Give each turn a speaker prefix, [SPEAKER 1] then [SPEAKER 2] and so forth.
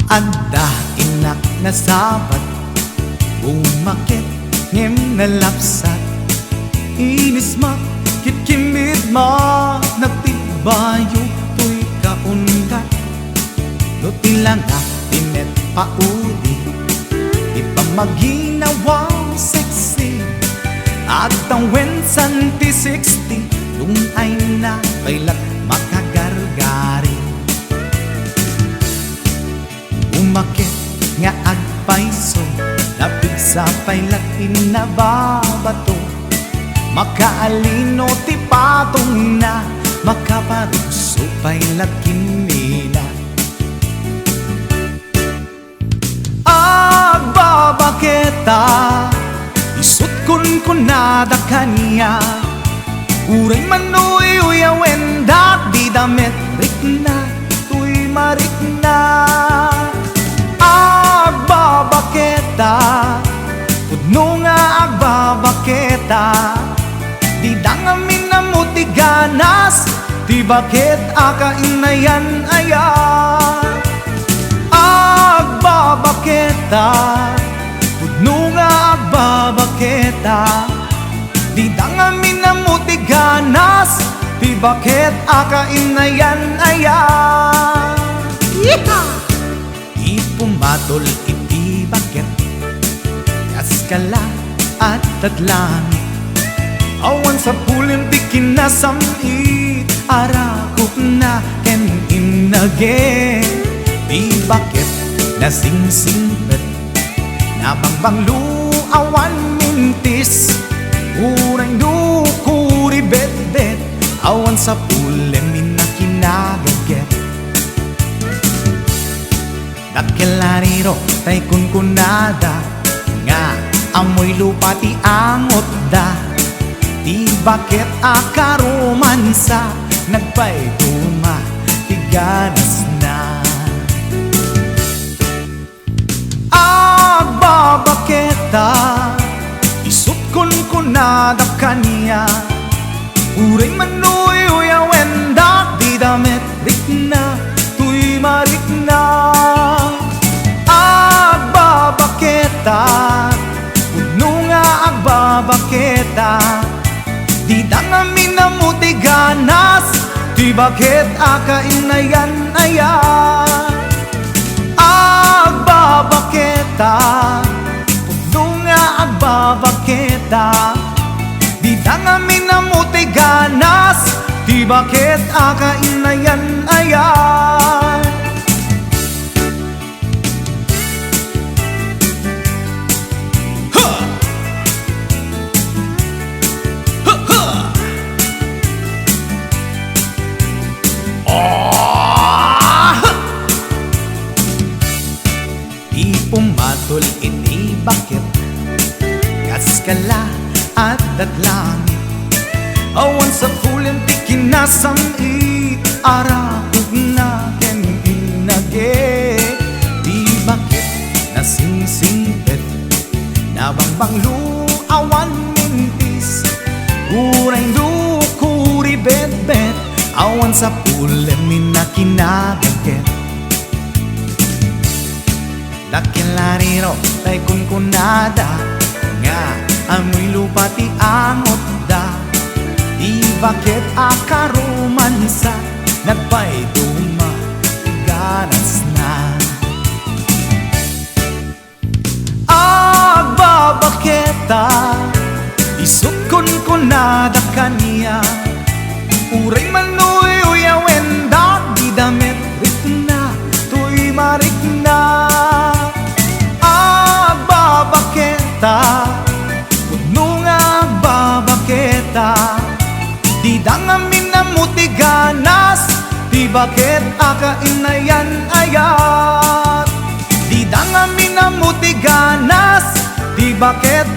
[SPEAKER 1] Anda inak na sabat umakit ngem na lapsat inis ma kitkimit ma nagtibayo tuy kaundat no tilanga tinet paudi di pa maginawang sexy at ang wensan ti 60 yung ay na kailat makagargari umakit nga agpaiso napig sa pailat inababato makaalino ti patong na makaparuso pailat kinila agbabaketa isut kun nada kanya uray manoy uyawen dat di damit rikna tuy marikna agbabaketa pudno nga agbabaketa di dangamin na muti ganas di bakit akainayan aya agbabaketa pudno nga agbabaketa di dangamin na muti ganas di bakit akainayan aya ipumatol iti bakit kaskala at tatlangit awan sa pulim di kinasamit arakop na ken inage di bakit na singsingbet nabangbang luawan mintis uray dukuri bet-bet awan sa pulim minakinagaget dakelariro tay kunkunada nga amoy lupa ti angot da di bakit akaromansa nagpayduma ti ganas na agbabaketa isut kunkunada kanya uray manoy uyawen da di damit rikna tuy marikna agbabaketa pudno nga agbabaketa di dangamin na muti ganas di bakit akainayan aya agbabaketa pudno nga agbabaketa di dangamin na muti ganas di bakit akainayan aya pumatol iti bakit kaskala at datlangit awan sa pulim ti kinasamit arakog na ken inage di bakit nasingsingpet nabangbang luawan mintis uray dukuri bet-bet awan sa pulim minakinagaget dakelariro tay kunkunada nga amoy lupa ti angot da di bakit akaromansa nagpayduma ganas na agbabaketa isut kunkunada kanya uray manoy uyawen da di damit rikna tuy marikna pudno nga agbabaketa di dangamin na muti ganas di bakit akainayan ayat di dangamin na muti ganas di bakit